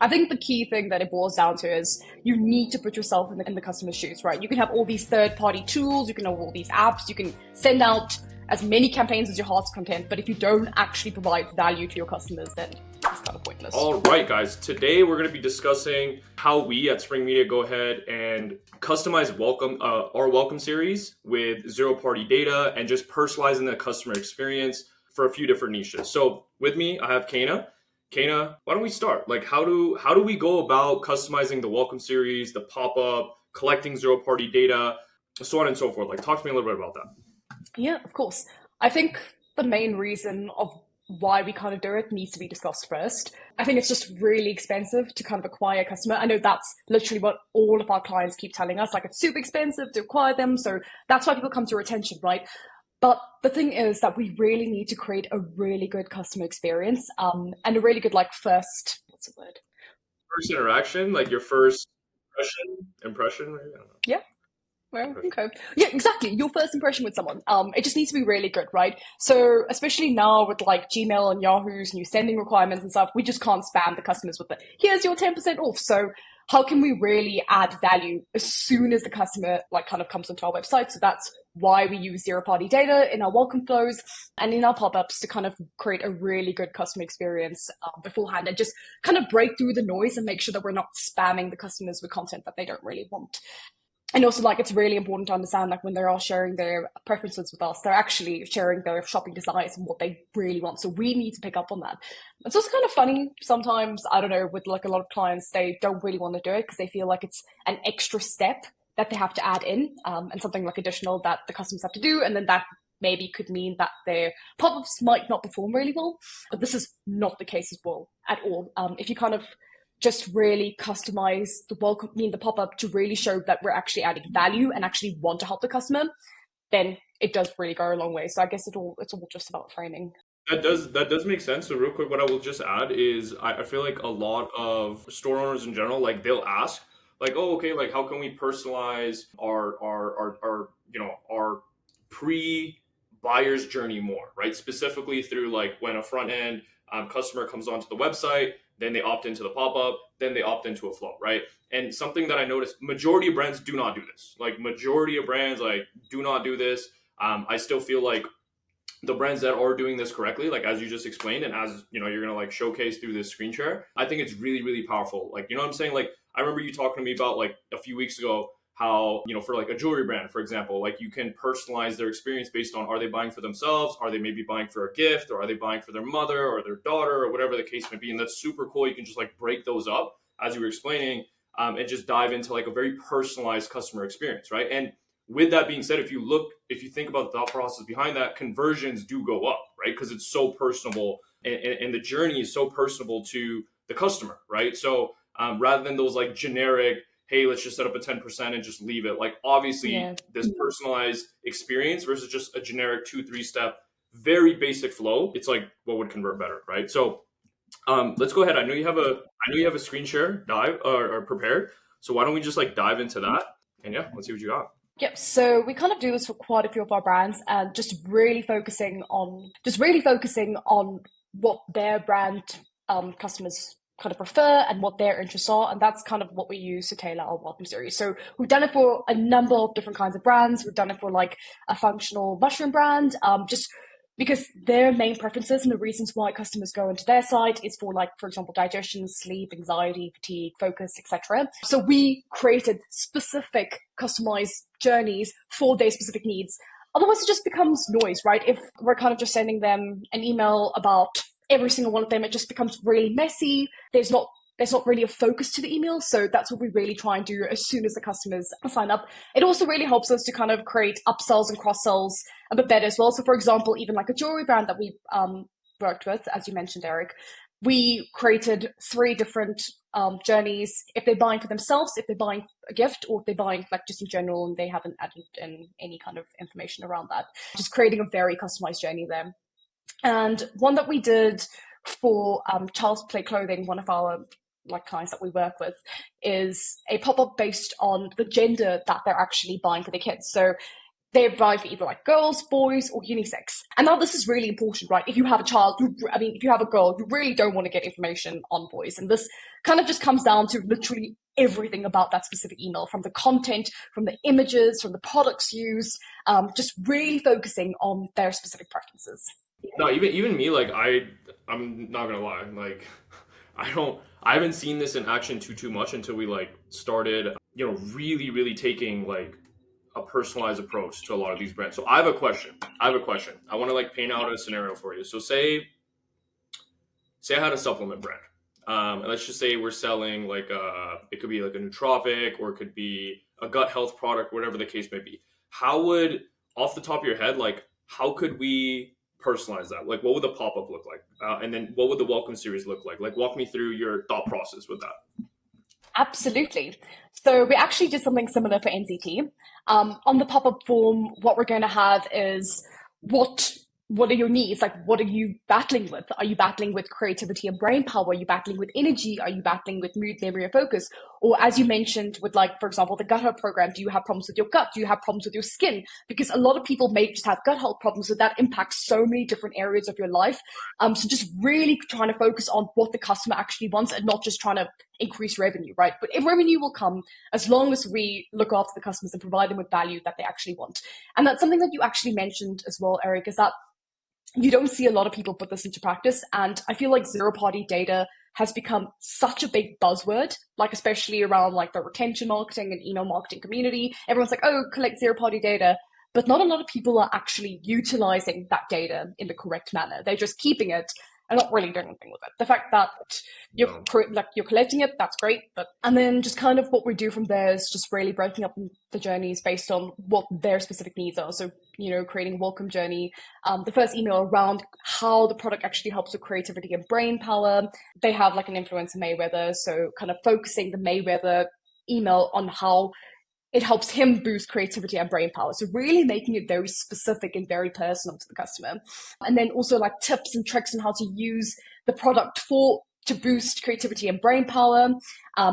I think the key thing that it boils down to is you need to put yourself in the customer's shoes, right? You can have all these third-party tools, you can have all these apps, you can send out as many campaigns as your heart's content, but if you don't actually provide value to your customers, then it's kind of pointless. All right, guys. Today we're going to be discussing how we at Spring Media go ahead and customize our welcome series with zero-party data and just personalizing the customer experience for a few different niches. So with me, I have Keina. Keina, why don't we start? Like, how do we go about customizing the welcome series, the pop-up, collecting zero-party data, so on and so forth? Like, talk to me a little bit about that. Yeah, of course. I think the main reason of why we kind of do it needs to be discussed first. I think it's just really expensive to kind of acquire a customer. I know that's literally what all of our clients keep telling us, like it's super expensive to acquire them. So that's why people come to retention, right? But the thing is that we really need to create a really good customer experience and a really good, like, first, what's the word? First interaction, like your first impression, maybe? I don't know. Yeah. Well, okay. Yeah, exactly. Your first impression with someone. It just needs to be really good, right? So especially now with like Gmail and Yahoo's new sending requirements and stuff, we just can't spam the customers with it. Here's your 10% off. So how can we really add value as soon as the customer like kind of comes onto our website? So that's why we use zero-party data in our welcome flows and in our pop-ups to kind of create a really good customer experience beforehand and just kind of break through the noise and make sure that we're not spamming the customers with content that they don't really want. And also, like, it's really important to understand, like, when they're all sharing their preferences with us, they're actually sharing their shopping desires and what they really want. So we need to pick up on that. It's also kind of funny sometimes, I don't know, with like a lot of clients, they don't really want to do it because they feel like it's an extra step that they have to add in and something like additional that the customers have to do. And then that maybe could mean that their pop-ups might not perform really well. But this is not the case as well at all. If you kind of just really customize the welcome, the pop-up to really show that we're actually adding value and actually want to help the customer, then it does really go a long way. So I guess it's all just about framing. That does make sense. So real quick, what I will just add is I feel like a lot of store owners in general, like they'll ask, like, oh, okay, like how can we personalize our pre-buyer's journey more, right? Specifically through like when a front end customer comes onto the website, then they opt into the pop-up, then they opt into a flow, right? And something that I noticed, majority of brands do not do this. Like majority of brands like do not do this. I still feel like the brands that are doing this correctly, like as you just explained, and as you know, you're gonna like showcase through this screen share, I think it's really, really powerful. Like, you know what I'm saying? Like, I remember you talking to me about like a few weeks ago how, you know, for like a jewelry brand, for example, like you can personalize their experience based on, are they buying for themselves? Are they maybe buying for a gift? Or are they buying for their mother or their daughter or whatever the case may be? And that's super cool. You can just like break those up as you were explaining and just dive into like a very personalized customer experience, right? And with that being said, if you think about the thought process behind that, conversions do go up, right? Because it's so personable and the journey is so personable to the customer, right? So rather than those like generic, hey, let's just set up a 10% and just leave it. Like obviously this personalized experience versus just a generic 2-3 step, very basic flow. It's like what would convert better, right? So let's go ahead. I know you have a screen share dive or prepared. So why don't we just like dive into that? And yeah, let's see what you got. Yep. So we kind of do this for quite a few of our brands and just really focusing on what their brand customers kind of prefer and what their interests are. And that's kind of what we use to tailor our welcome series. So we've done it for a number of different kinds of brands. We've done it for like a functional mushroom brand, just because their main preferences and the reasons why customers go into their site is for, like, for example, digestion, sleep, anxiety, fatigue, focus, etc. So we created specific customized journeys for their specific needs. Otherwise, it just becomes noise, right? If we're kind of just sending them an email about every single one of them, it just becomes really messy. There's not really a focus to the email. So that's what we really try and do as soon as the customers sign up. It also really helps us to kind of create upsells and cross-sells a bit better as well. So for example, even like a jewelry brand that we worked with, as you mentioned, Eric, we created 3 different journeys. If they're buying for themselves, if they're buying a gift, or if they're buying like just in general and they haven't added in any kind of information around that, just creating a very customized journey there. And one that we did for Child's Play Clothing, one of our like clients that we work with, is a pop-up based on the gender that they're actually buying for their kids. So they're buying for either like girls, boys, or unisex. And now this is really important, right? If you have a child, if you have a girl, you really don't want to get information on boys. And this kind of just comes down to literally everything about that specific email, from the content, from the images, from the products used, just really focusing on their specific preferences. No, even me, like I'm not gonna lie, like I haven't seen this in action too much until we like started, really taking like a personalized approach to a lot of these brands. So I have a question. I want to like paint out a scenario for you. So say I had a supplement brand. And let's just say we're selling like it could be like a nootropic or it could be a gut health product, whatever the case may be. How would, off the top of your head, like how could we personalize that? Like, what would the pop up look like? And then what would the welcome series look like? Like, walk me through your thought process with that. Absolutely. So we actually did something similar for NCT. On the pop-up form, what we're going to have is what what are your needs? Like, what are you battling with? Are you battling with creativity and brain power? Are you battling with energy? Are you battling with mood, memory, or focus? Or as you mentioned, with like, for example, the gut health program, do you have problems with your gut? Do you have problems with your skin? Because a lot of people may just have gut health problems, so that impacts so many different areas of your life. So just really trying to focus on what the customer actually wants and not just trying to increase revenue, right? But if revenue will come as long as we look after the customers and provide them with value that they actually want. And that's something that you actually mentioned as well, Eric, is that you don't see a lot of people put this into practice. And I feel like zero party data has become such a big buzzword, like especially around like the retention marketing and email marketing community. Everyone's like, oh, collect zero party data. But not a lot of people are actually utilizing that data in the correct manner. They're just keeping it and not really doing anything with it. The fact that No. you're collecting it, that's great. But and then just kind of what we do from there is just really breaking up the journeys based on what their specific needs are. So creating a welcome journey. The first email around how the product actually helps with creativity and brain power. They have like an influencer Mayweather, so kind of focusing the Mayweather email on how it helps him boost creativity and brain power. So really making it very specific and very personal to the customer. And then also like tips and tricks on how to use the product to boost creativity and brain power,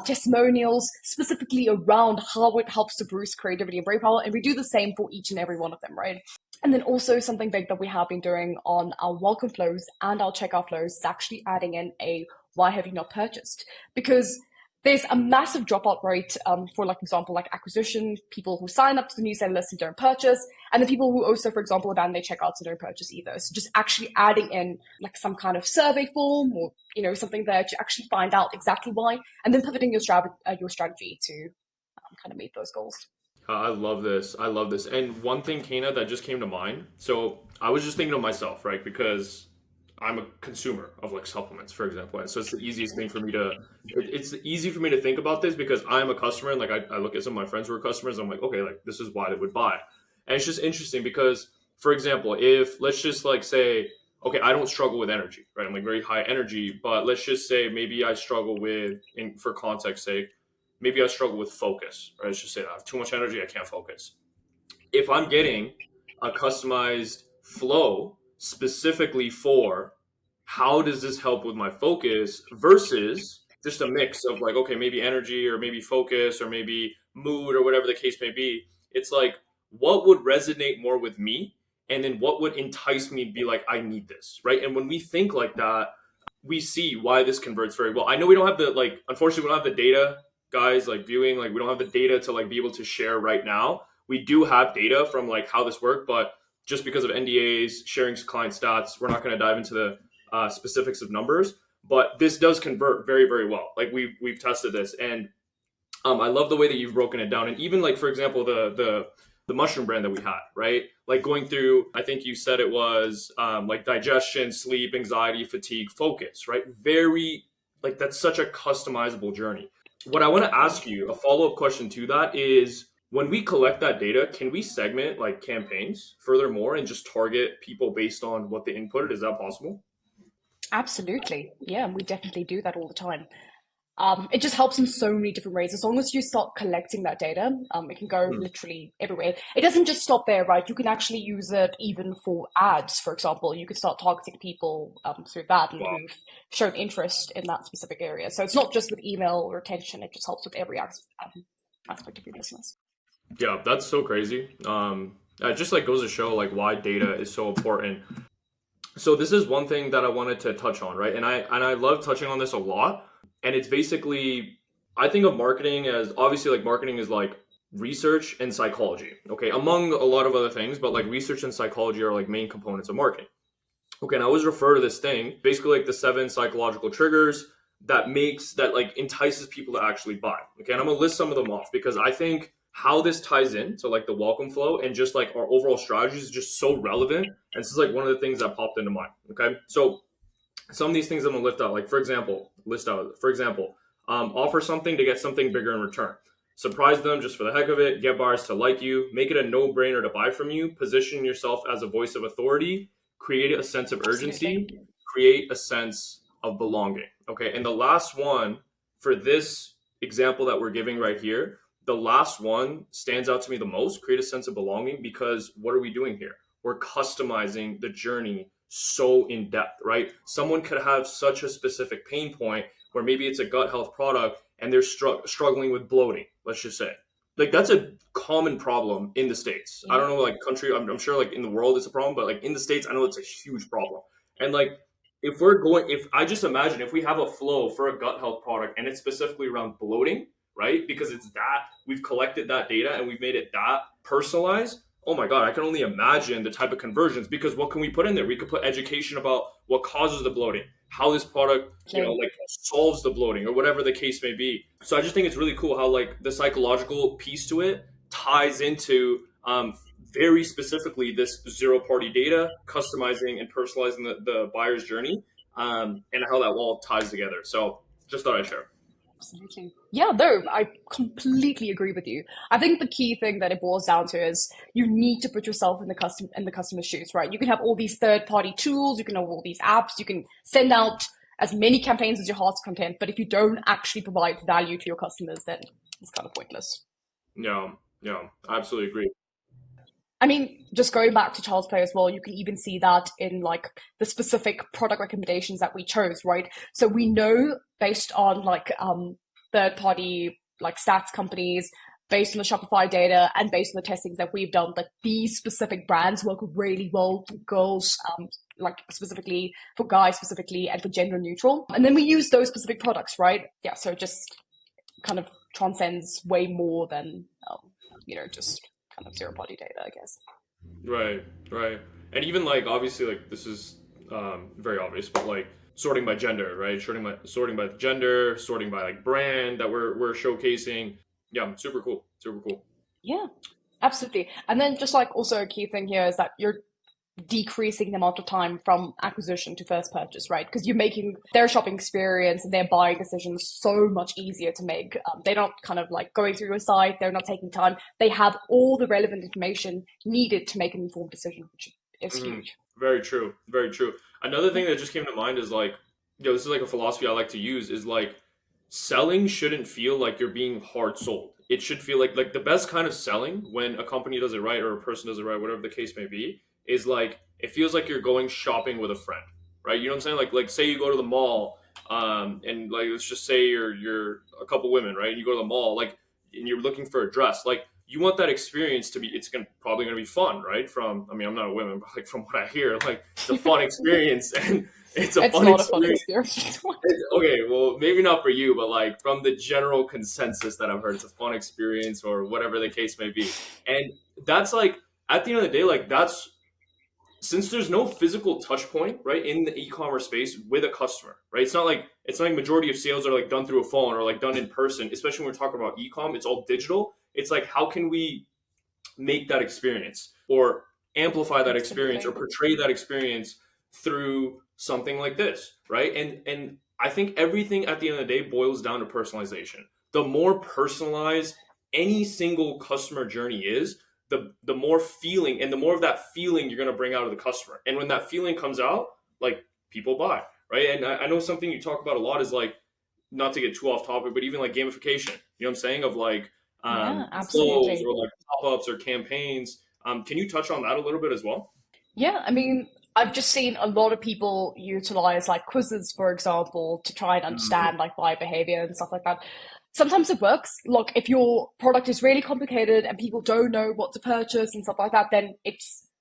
testimonials specifically around how it helps to boost creativity and brain power. And we do the same for each and every one of them, right? And then also something big that we have been doing on our welcome flows and our checkout flows is actually adding in a why have you not purchased? Because there's a massive dropout rate for, like, example, like acquisition, people who sign up to the newsletter list and don't purchase, and the people who also, for example, abandon their checkouts and don't purchase either. So just actually adding in like some kind of survey form or something there to actually find out exactly why, and then pivoting your strategy to kind of meet those goals. I love this. I love this. And one thing, Kana, that just came to mind. So I was just thinking of myself, right? Because I'm a consumer of like supplements, for example. And so it's the easiest thing for me to, it's easy for me to think about this because I'm a customer and like I look at some of my friends who are customers. I'm like, okay, like this is why they would buy. And it's just interesting because, for example, if let's just like say, okay, I don't struggle with energy, right? I'm like very high energy, but let's just say maybe I struggle with, for context sake, maybe I struggle with focus, right? Let's just say that I have too much energy, I can't focus. If I'm getting a customized flow specifically for how does this help with my focus versus just a mix of like, okay, maybe energy or maybe focus or maybe mood or whatever the case may be. It's like, what would resonate more with me? And then what would entice me to be like, I need this, right? And when we think like that, we see why this converts very well. I know we don't have the, like, unfortunately, we don't have the data, guys, like viewing, like we don't have the data to like be able to share right now. We do have data from like how this worked, but just because of NDAs, sharing client stats, we're not going to dive into the specifics of numbers. But this does convert very, very well. Like we've tested this, and I love the way that you've broken it down. And even like, for example, the mushroom brand that we had, right? Like going through, I think you said it was like digestion, sleep, anxiety, fatigue, focus, right? Very, like that's such a customizable journey. What I want to Exactly. ask you, a follow-up question to that is, when we collect that data, can we segment like campaigns furthermore and just target people based on what they inputted? Is that possible? Absolutely. Yeah, we definitely do that all the time. It just helps in so many different ways. As long as you start collecting that data, it can go Hmm. literally everywhere. It doesn't just stop there, right? You can actually use it even for ads, for example. You could start targeting people through that and Wow. who've shown interest in that specific area. So it's not just with email retention, it just helps with every aspect of your business. Yeah, that's so crazy. It just like goes to show like why data is so important. So this is one thing that I wanted to touch on, right? And I love touching on this a lot. And it's basically, I think of marketing as obviously like marketing is like research and psychology, okay, among a lot of other things, but like research and psychology are like main components of marketing. Okay, and I always refer to this thing basically like the seven psychological triggers that like entices people to actually buy. Okay, and I'm gonna list some of them off because I think how this ties in to like the welcome flow and just like our overall strategies is just so relevant. And this is like one of the things that popped into mind. Okay, so some of these things I'm gonna lift out, like for example, offer something to get something bigger in return. Surprise them just for the heck of it, get buyers to like you, make it a no-brainer to buy from you, position yourself as a voice of authority, create a sense of Absolutely. urgency, create a sense of belonging. Okay, and the last one for this example that we're giving right here, the last one stands out to me the most, create a sense of belonging, because what are we doing here? We're customizing the journey so in depth, right? Someone could have such a specific pain point where maybe it's a gut health product and they're struggling with bloating, let's just say. Like that's a common problem in the States. I Yeah. don't know, like country, I'm sure like in the world it's a problem, but like in the States, I know it's a huge problem. And like if I just imagine if we have a flow for a gut health product and it's specifically around bloating, right? Because it's that we've collected that data and we've made it that personalized. Oh my God, I can only imagine the type of conversions because what can we put in there? We could put education about what causes the bloating, how this product, like solves the bloating or whatever the case may be. So I just think it's really cool how like the psychological piece to it ties into very specifically this zero party data, customizing and personalizing the buyer's journey, and how that all ties together. So just thought I'd share. Absolutely. Yeah, no, I completely agree with you. I think the key thing that it boils down to is you need to put yourself in the customer's shoes, right? You can have all these third-party tools, you can have all these apps, you can send out as many campaigns as your heart's content, but if you don't actually provide value to your customers, then it's kind of pointless. Yeah, yeah, I absolutely agree. I mean, just going back to Child's Play as well, you can even see that in like the specific product recommendations that we chose, right? So we know based on like third party like stats companies, based on the Shopify data and based on the testings that we've done, that these specific brands work really well for girls, like specifically for guys specifically and for gender neutral. And then we use those specific products, right? Yeah, so it just kind of transcends way more than just kind of zero party data, I guess. Right, right. And even like obviously like this is very obvious, but like sorting by gender, right? Sorting by gender, sorting by like brand that we're showcasing. Yeah, super cool. Super cool. Yeah, absolutely. And then just like also a key thing here is that you're decreasing the amount of time from acquisition to first purchase, right? Because you're making their shopping experience and their buying decisions so much easier to make. They're not kind of like going through your site, they're not taking time. They have all the relevant information needed to make an informed decision, which is Hmm. huge. Very true. Very true. Another Yeah. thing that just came to mind is like, this is like a philosophy I like to use is like selling shouldn't feel like you're being hard sold. It should feel like the best kind of selling when a company does it right or a person does it right, whatever the case may be, is like it feels like you're going shopping with a friend, right? You know what I'm saying? Like say you go to the mall, and like let's just say you're a couple women, right? And you go to the mall, like and you're looking for a dress, like you want that experience to be it's gonna probably gonna be fun, right? From I mean I'm not a woman, but like from what I hear, like it's a fun experience and it's a It's fun not a fun experience. experience. Okay, well, maybe not for you, but like from the general consensus that I've heard, it's a fun experience or whatever the case may be. And that's like, at the end of the day, like that's since there's no physical touch point, right, in the e-commerce space with a customer, right? It's not like majority of sales are like done through a phone or like done in person, especially when we're talking about e-com, it's all digital. It's like, how can we make that experience or amplify that experience or Absolutely. portray that experience through something like this, right? And I think everything at the end of the day boils down to personalization. The more personalized any single customer journey is, the more feeling and the more of that feeling you're going to bring out of the customer. And when that feeling comes out, like people buy, right? And I know something you talk about a lot is like not to get too off topic, but even like gamification. You know what I'm saying? Of like Yeah, flows absolutely. or like pop-ups or campaigns. Can you touch on that a little bit as well? Yeah, I mean, I've just seen a lot of people utilize like quizzes, for example, to try and Mm, understand like buyer behavior and stuff like that. Sometimes it works. Look, if your product is really complicated and people don't know what to purchase and stuff like that, then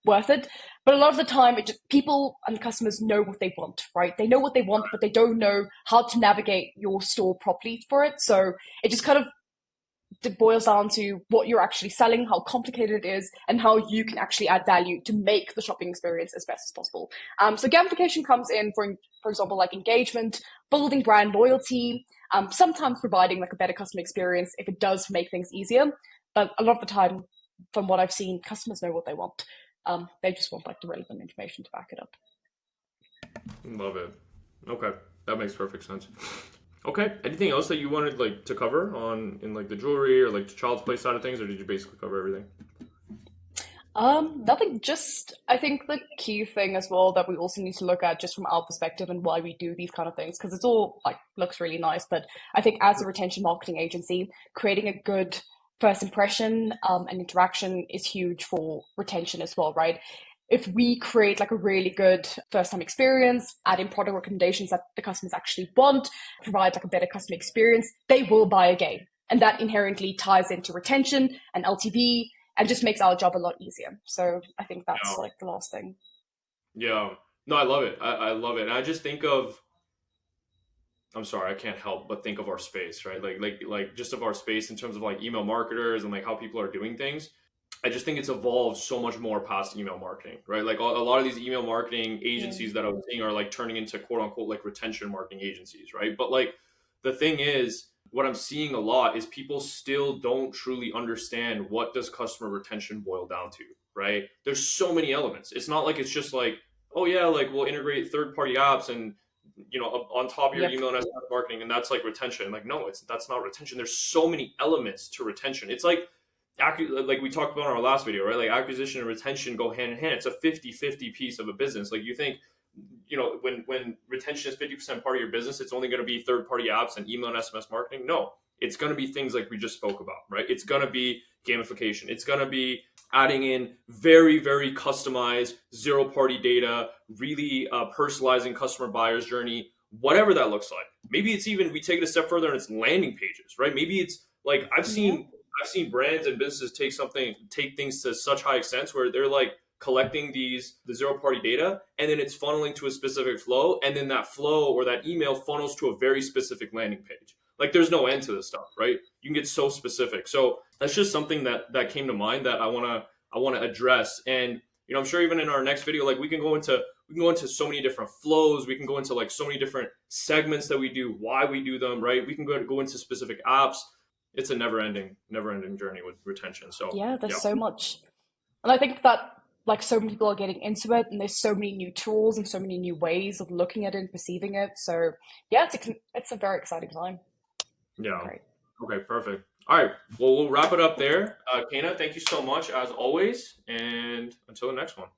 worth it. But a lot of the time, people and customers know what they want, right? They know what they want, but they don't know how to navigate your store properly for it. So it just kind of it boils down to what you're actually selling, how complicated it is, and how you can actually add value to make the shopping experience as best as possible. So gamification comes in for example, like engagement, building brand loyalty, sometimes providing like a better customer experience if it does make things easier. But a lot of the time, from what I've seen, customers know what they want. They just want like the relevant information to back it up. Love it. Okay, that makes perfect sense. Okay, anything else that you wanted like to cover on in like the jewelry or like the child's play side of things, or did you basically cover everything? Nothing, just I think the key thing as well that we also need to look at just from our perspective and why we do these kind of things, because it's all like looks really nice, but I think as a retention marketing agency, creating a good first impression and interaction is huge for retention as well, right? If we create like a really good first time experience, add in product recommendations that the customers actually want, provide like a better customer experience, they will buy again. And that inherently ties into retention and LTV and just makes our job a lot easier. So I think that's Yeah, like the last thing. yeah. No, I love it. I love it. And I just think of I'm sorry, I can't help but think of our space, right? Like just of our space in terms of like email marketers and like how people are doing things. I just think it's evolved so much more past email marketing, right? Like a lot of these email marketing Yeah. agencies that I'm seeing are like turning into quote unquote like retention marketing agencies, right? But like the thing is, what I'm seeing a lot is people still don't truly understand what does customer retention boil down to, right? There's so many elements. It's not like it's just like, oh yeah, like we'll integrate third party apps and on top of your Yep. email and SMS marketing, and that's like retention. Like no, that's not retention. There's so many elements to retention. It's like we talked about in our last video, right? Like acquisition and retention go hand in hand. It's a 50-50 piece of a business. Like you think, when retention is 50% part of your business, it's only going to be third party apps and email and SMS marketing. No, it's going to be things like we just spoke about, right? It's going to be gamification. It's going to be adding in very, very customized zero party data, really personalizing customer buyer's journey, whatever that looks like. Maybe it's even, we take it a step further and it's landing pages, right? Maybe it's like Yeah. I've seen brands and businesses take things to such high extents where they're like collecting the zero party data, and then it's funneling to a specific flow, and then that flow or that email funnels to a very specific landing page. Like there's no end to this stuff, right? You can get so specific. So that's just something that came to mind that I want to address. And I'm sure even in our next video, like we can go into so many different flows. We can go into like so many different segments that we do, why we do them, right? We can go into specific apps. It's a never ending journey with retention. So Yeah, yeah, there's so much. And I think that like so many people are getting into it and there's so many new tools and so many new ways of looking at it and perceiving it. So yeah, it's a very exciting time. yeah. Great. Okay, perfect. All right. Well, we'll wrap it up there. Kana, thank you so much as always. And until the next one.